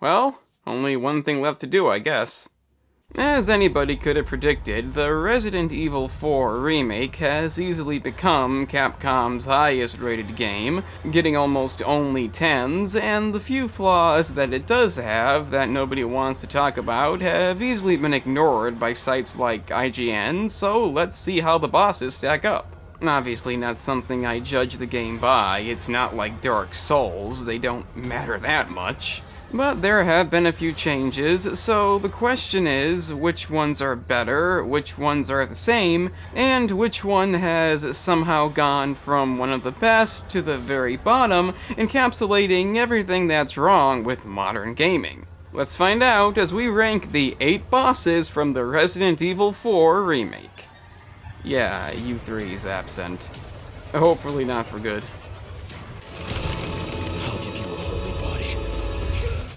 Well, only one thing left to do, I guess. As anybody could have predicted, the Resident Evil 4 Remake has easily become Capcom's highest rated game, getting almost only 10s, and the few flaws that it does have that nobody wants to talk about have easily been ignored by sites like IGN, so let's see how the bosses stack up. Obviously not something I judge the game by, it's not like Dark Souls, they don't matter that much. But there have been a few changes, so the question is, which ones are better, which ones are the same, and which one has somehow gone from one of the best to the very bottom, encapsulating everything that's wrong with modern gaming. Let's find out as we rank the 8 bosses from the Resident Evil 4 Remake. Yeah, U3 is absent. Hopefully not for good.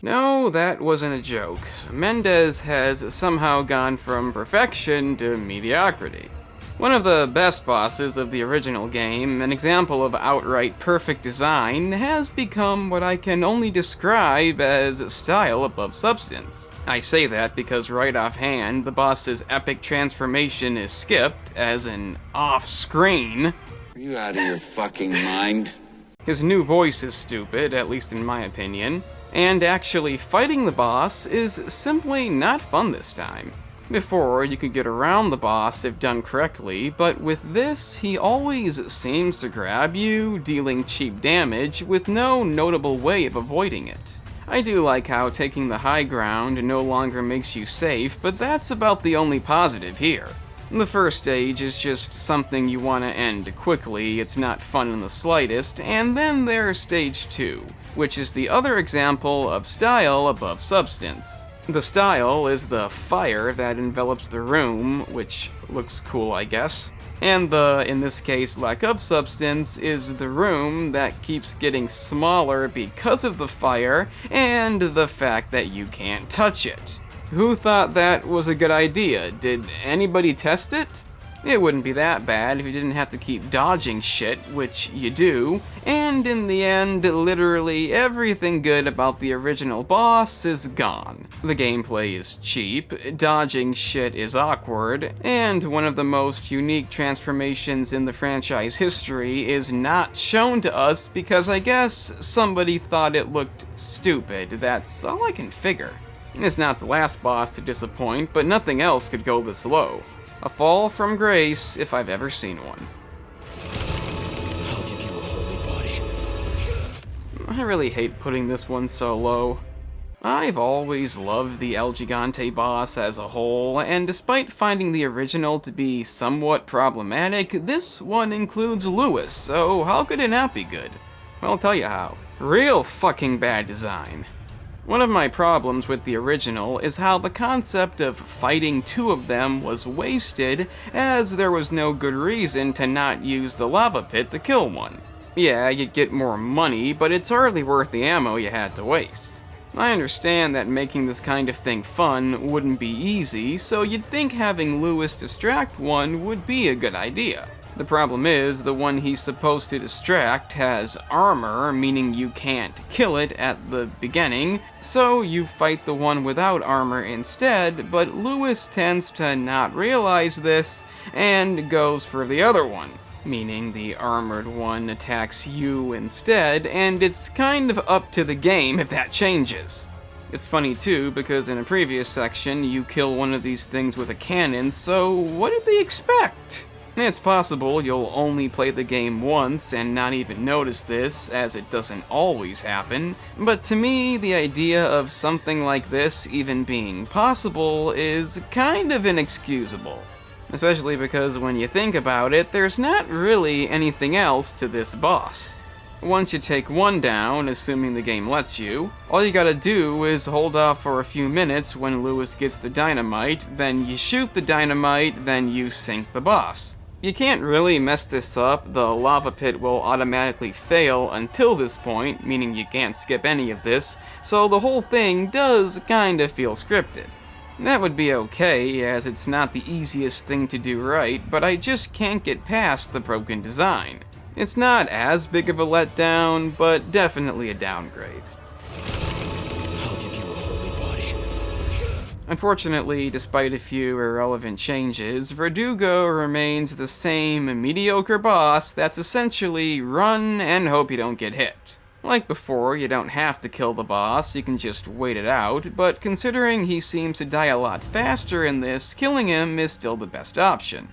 No, that wasn't a joke. Mendez has somehow gone from perfection to mediocrity. One of the best bosses of the original game, an example of outright perfect design, has become what I can only describe as style above substance. I say that because right offhand, the boss's epic transformation is skipped, as in off-screen. Are you out of your fucking mind? His new voice is stupid, at least in my opinion. And actually fighting the boss is simply not fun this time. Before, you could get around the boss if done correctly, but with this, he always seems to grab you, dealing cheap damage with no notable way of avoiding it. I do like how taking the high ground no longer makes you safe, but that's about the only positive here. The first stage is just something you want to end quickly, it's not fun in the slightest, and then there's stage 2, which is the other example of style above substance. The style is the fire that envelops the room, which looks cool, I guess, and the, in this case, lack of substance is the room that keeps getting smaller because of the fire and the fact that you can't touch it. Who thought that was a good idea? Did anybody test it? It wouldn't be that bad if you didn't have to keep dodging shit, which you do, and in the end, literally everything good about the original boss is gone. The gameplay is cheap, dodging shit is awkward, and one of the most unique transformations in the franchise history is not shown to us because I guess somebody thought it looked stupid. That's all I can figure. It's not the last boss to disappoint, but nothing else could go this low. A fall from grace, if I've ever seen one. I'll give you a holy body. I really hate putting this one so low. I've always loved the El Gigante boss as a whole, and despite finding the original to be somewhat problematic, this one includes Lewis, so how could it not be good? Well, I'll tell you how. Real fucking bad design. One of my problems with the original is how the concept of fighting 2 of them was wasted, as there was no good reason to not use the lava pit to kill one. Yeah, you'd get more money, but it's hardly worth the ammo you had to waste. I understand that making this kind of thing fun wouldn't be easy, so you'd think having Lewis distract one would be a good idea. The problem is, the one he's supposed to distract has armor, meaning you can't kill it at the beginning, so you fight the one without armor instead, but Lewis tends to not realize this, and goes for the other one, meaning the armored one attacks you instead, and it's kind of up to the game if that changes. It's funny too, because in a previous section, you kill one of these things with a cannon, so what did they expect? It's possible you'll only play the game once and not even notice this, as it doesn't always happen, but to me, the idea of something like this even being possible is kind of inexcusable. Especially because when you think about it, there's not really anything else to this boss. Once you take one down, assuming the game lets you, all you gotta do is hold off for a few minutes when Lewis gets the dynamite, then you shoot the dynamite, then you sink the boss. You can't really mess this up, the lava pit will automatically fail until this point, meaning you can't skip any of this, so the whole thing does kinda feel scripted. That would be okay, as it's not the easiest thing to do right, but I just can't get past the broken design. It's not as big of a letdown, but definitely a downgrade. I'll give you a Unfortunately, despite a few irrelevant changes, Verdugo remains the same mediocre boss that's essentially run and hope you don't get hit. Like before, you don't have to kill the boss, you can just wait it out, but considering he seems to die a lot faster in this, killing him is still the best option.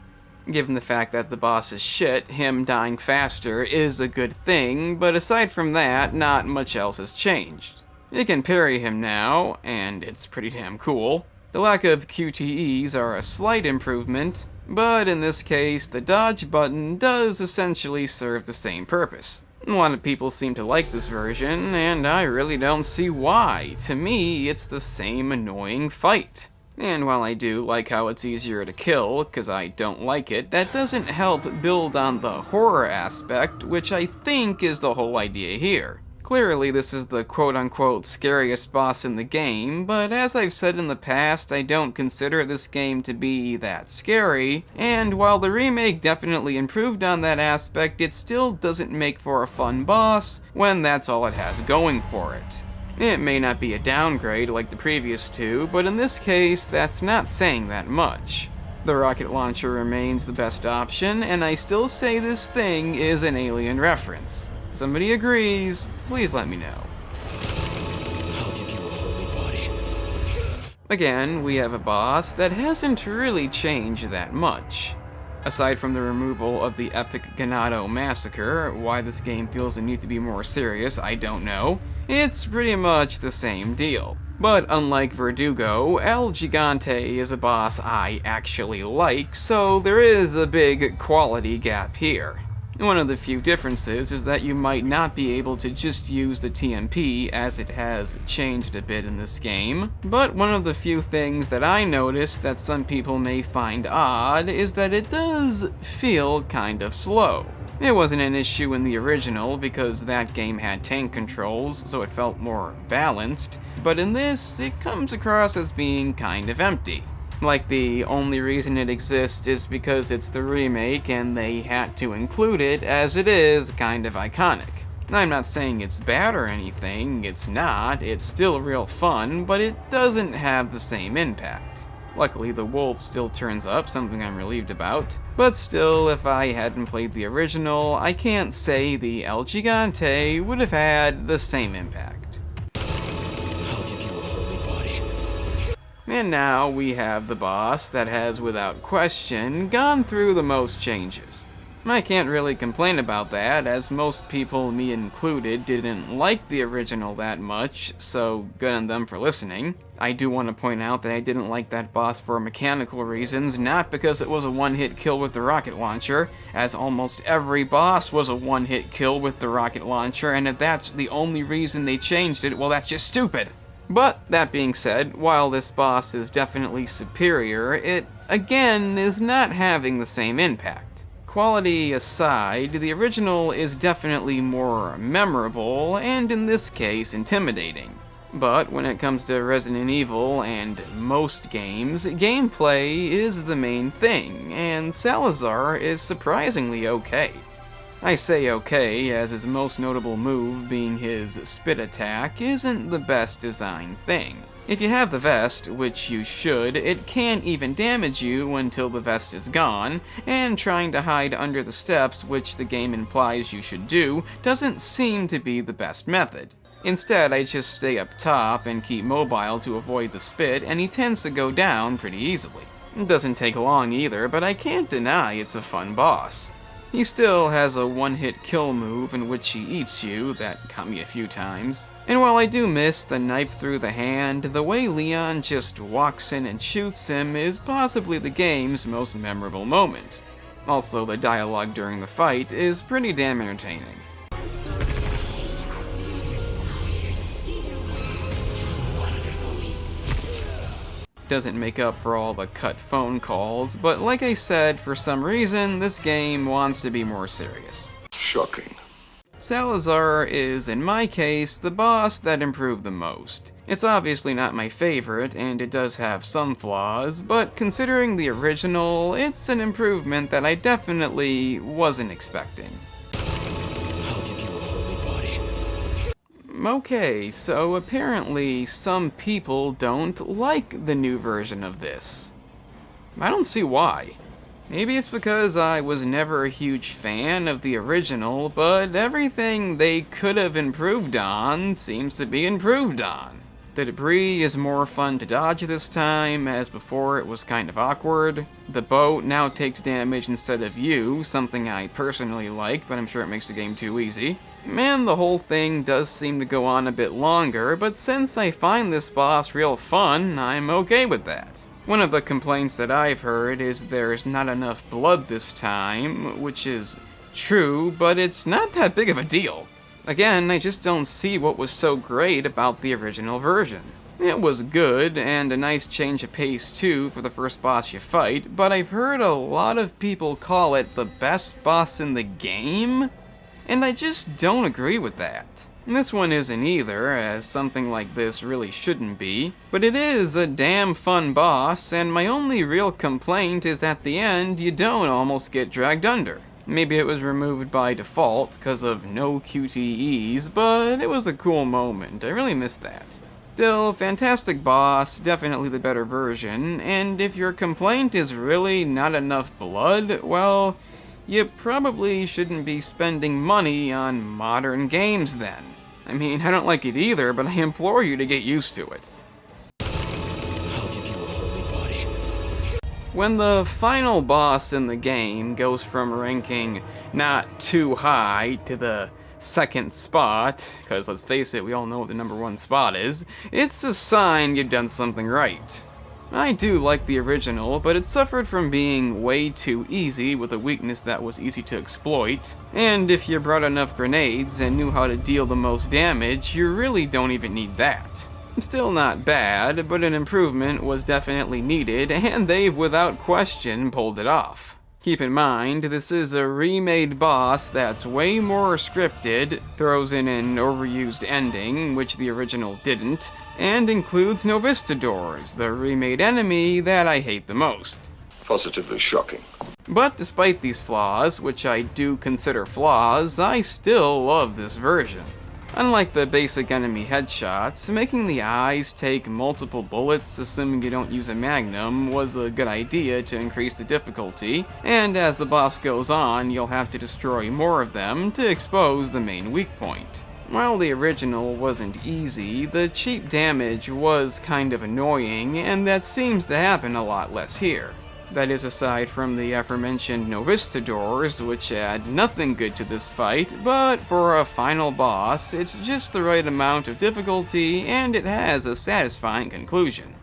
Given the fact that the boss is shit, him dying faster is a good thing, but aside from that, not much else has changed. You can parry him now, and it's pretty damn cool. The lack of QTEs are a slight improvement, but in this case, the dodge button does essentially serve the same purpose. A lot of people seem to like this version, and I really don't see why. To me, it's the same annoying fight. And while I do like how it's easier to kill, because I don't like it, that doesn't help build on the horror aspect, which I think is the whole idea here. Clearly, this is the quote-unquote scariest boss in the game, but as I've said in the past, I don't consider this game to be that scary, and while the remake definitely improved on that aspect, it still doesn't make for a fun boss when that's all it has going for it. It may not be a downgrade like the previous two, but in this case, that's not saying that much. The rocket launcher remains the best option, and I still say this thing is an Alien reference. If somebody agrees, please let me know. I'll give you a holy body. Again, we have a boss that hasn't really changed that much. Aside from the removal of the epic Ganado massacre, why this game feels the need to be more serious, I don't know. It's pretty much the same deal. But unlike Verdugo, El Gigante is a boss I actually like, so there is a big quality gap here. One of the few differences is that you might not be able to just use the TMP, as it has changed a bit in this game, but one of the few things that I noticed that some people may find odd is that it does feel kind of slow. It wasn't an issue in the original because that game had tank controls, so it felt more balanced, but in this, it comes across as being kind of empty. Like the only reason it exists is because it's the remake and they had to include it, as it is kind of iconic. I'm not saying it's bad or anything, it's not, it's still real fun, but it doesn't have the same impact. Luckily, the wolf still turns up, something I'm relieved about, but still, if I hadn't played the original, I can't say the El Gigante would have had the same impact. I'll give you a holy body. And now we have the boss that has, without question, gone through the most changes. I can't really complain about that, as most people, me included, didn't like the original that much, so good on them for listening. I do want to point out that I didn't like that boss for mechanical reasons, not because it was a one-hit kill with the rocket launcher, as almost every boss was a one-hit kill with the rocket launcher, and if that's the only reason they changed it, well, that's just stupid. But, that being said, while this boss is definitely superior, it, again, is not having the same impact. Quality aside, the original is definitely more memorable, and in this case, intimidating. But when it comes to Resident Evil and most games, gameplay is the main thing, and Salazar is surprisingly okay. I say okay, as his most notable move, being his spit attack, isn't the best designed thing. If you have the vest, which you should, it can't even damage you until the vest is gone, and trying to hide under the steps, which the game implies you should do, doesn't seem to be the best method. Instead, I just stay up top and keep mobile to avoid the spit, and he tends to go down pretty easily. It doesn't take long either, but I can't deny it's a fun boss. He still has a one-hit kill move in which he eats you, that caught me a few times. And while I do miss the knife through the hand, the way Leon just walks in and shoots him is possibly the game's most memorable moment. Also, the dialogue during the fight is pretty damn entertaining. Doesn't make up for all the cut phone calls, but like I said, for some reason, this game wants to be more serious. Shocking. Salazar is, in my case, the boss that improved the most. It's obviously not my favorite, and it does have some flaws, but considering the original, it's an improvement that I definitely wasn't expecting. I'll give you a holy body. Okay, so apparently some people don't like the new version of this. I don't see why. Maybe it's because I was never a huge fan of the original, but everything they could have improved on seems to be improved on. The debris is more fun to dodge this time, as before it was kind of awkward. The boat now takes damage instead of you, something I personally like, but I'm sure it makes the game too easy. And the whole thing does seem to go on a bit longer, but since I find this boss real fun, I'm okay with that. One of the complaints that I've heard is there's not enough blood this time, which is true, but it's not that big of a deal. Again, I just don't see what was so great about the original version. It was good, and a nice change of pace too for the first boss you fight, but I've heard a lot of people call it the best boss in the game, and I just don't agree with that. This one isn't either, as something like this really shouldn't be, but it is a damn fun boss, and my only real complaint is at the end you don't almost get dragged under. Maybe it was removed by default because of no QTEs, but it was a cool moment. I really missed that. Still, fantastic boss, definitely the better version, and if your complaint is really not enough blood, well, you probably shouldn't be spending money on modern games then. I mean, I don't like it either, but I implore you to get used to it. I'll give you a holy body. When the final boss in the game goes from ranking not too high to the second spot, because let's face it, we all know what the number one spot is, it's a sign you've done something right. I do like the original, but it suffered from being way too easy with a weakness that was easy to exploit, and if you brought enough grenades and knew how to deal the most damage, you really don't even need that. Still not bad, but an improvement was definitely needed, and they've without question pulled it off. Keep in mind, this is a remade boss that's way more scripted, throws in an overused ending, which the original didn't, and includes Novistadors, the remade enemy that I hate the most. Positively shocking. But despite these flaws, which I do consider flaws, I still love this version. Unlike the basic enemy headshots, making the eyes take multiple bullets, assuming you don't use a magnum, was a good idea to increase the difficulty, and as the boss goes on, you'll have to destroy more of them to expose the main weak point. While the original wasn't easy, the cheap damage was kind of annoying, and that seems to happen a lot less here. That is aside from the aforementioned Novistadors, which add nothing good to this fight, but for a final boss, it's just the right amount of difficulty, and it has a satisfying conclusion.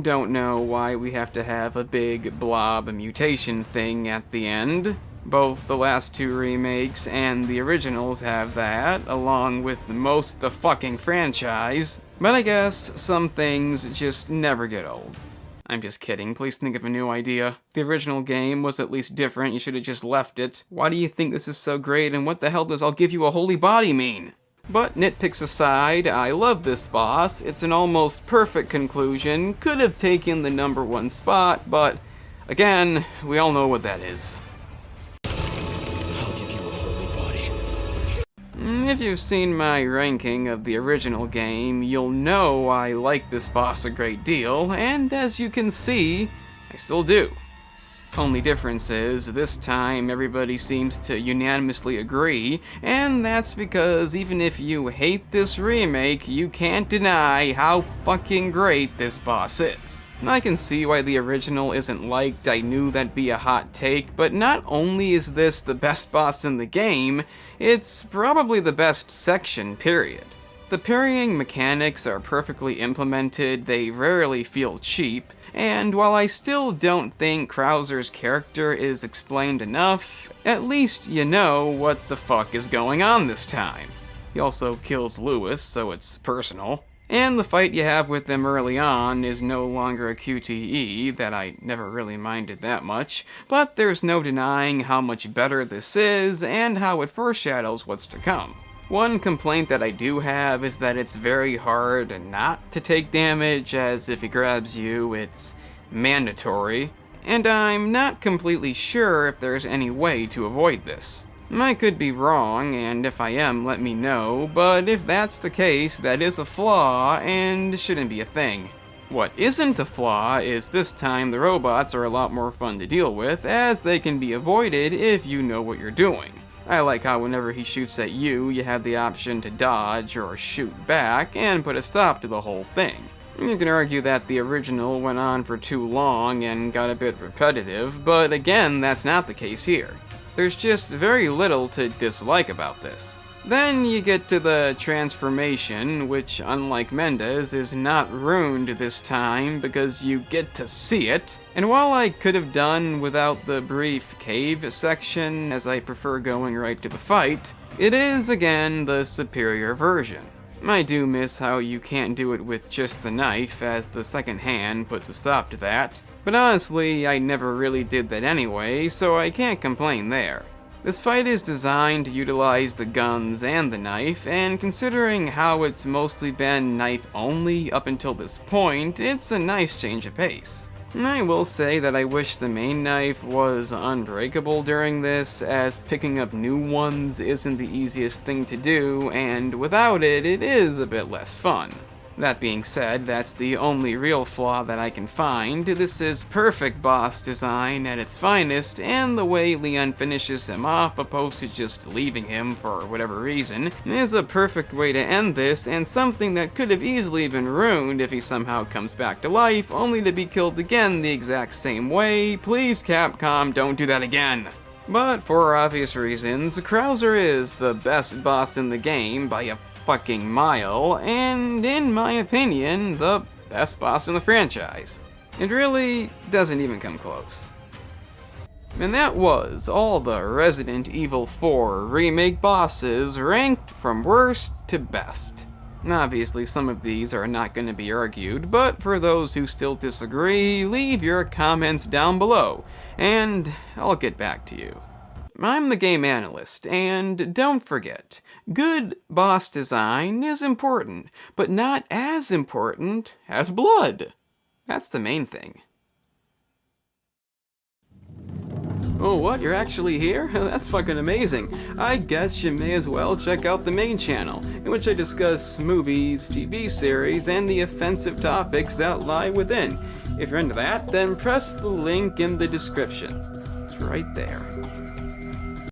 Don't know why we have to have a big blob mutation thing at the end. Both the last two remakes and the originals have that, along with most of the fucking franchise, but I guess some things just never get old. I'm just kidding, please think of a new idea. The original game was at least different, you should have just left it. Why do you think this is so great, and what the hell does "I'll give you a holy body" mean? But nitpicks aside, I love this boss, it's an almost perfect conclusion, could have taken the number one spot, but again, we all know what that is. I'll give you a holy body. If you've seen my ranking of the original game, you'll know I like this boss a great deal, and as you can see, I still do. Only difference is, this time everybody seems to unanimously agree, and that's because even if you hate this remake, you can't deny how fucking great this boss is. I can see why the original isn't liked, I knew that'd be a hot take, but not only is this the best boss in the game, it's probably the best section, period. The parrying mechanics are perfectly implemented, they rarely feel cheap, and while I still don't think Krauser's character is explained enough, at least you know what the fuck is going on this time. He also kills Lewis, so it's personal. And the fight you have with them early on is no longer a QTE, that I never really minded that much, but there's no denying how much better this is, and how it foreshadows what's to come. One complaint that I do have is that it's very hard not to take damage, as if he grabs you, it's mandatory, and I'm not completely sure if there's any way to avoid this. I could be wrong, and if I am, let me know, but if that's the case, that is a flaw and shouldn't be a thing. What isn't a flaw is this time the robots are a lot more fun to deal with, as they can be avoided if you know what you're doing. I like how whenever he shoots at you, you have the option to dodge or shoot back and put a stop to the whole thing. You can argue that the original went on for too long and got a bit repetitive, but again, that's not the case here. There's just very little to dislike about this. Then you get to the transformation, which unlike Mendez is not ruined this time because you get to see it. And while I could have done without the brief cave section, as I prefer going right to the fight, it is again the superior version. I do miss how you can't do it with just the knife, as the second hand puts a stop to that. But honestly, I never really did that anyway, so I can't complain there. This fight is designed to utilize the guns and the knife, and considering how it's mostly been knife only up until this point, it's a nice change of pace. I will say that I wish the main knife was unbreakable during this, as picking up new ones isn't the easiest thing to do, and without it, it is a bit less fun. That being said, that's the only real flaw that I can find. This is perfect boss design at its finest, and the way Leon finishes him off opposed to just leaving him for whatever reason is a perfect way to end this, and something that could have easily been ruined if he somehow comes back to life, only to be killed again the exact same way. Please, Capcom, don't do that again. But for obvious reasons, Krauser is the best boss in the game by a fucking mile, and in my opinion, the best boss in the franchise. It really doesn't even come close. And that was all the Resident Evil 4 remake bosses ranked from worst to best. Obviously, some of these are not going to be argued, but for those who still disagree, leave your comments down below, and I'll get back to you. I'm the Game Analyst, and don't forget, good boss design is important, but not as important as blood. That's the main thing. Oh, what? You're actually here? That's fucking amazing. I guess you may as well check out the main channel, in which I discuss movies, TV series, and the offensive topics that lie within. If you're into that, then press the link in the description. It's right there.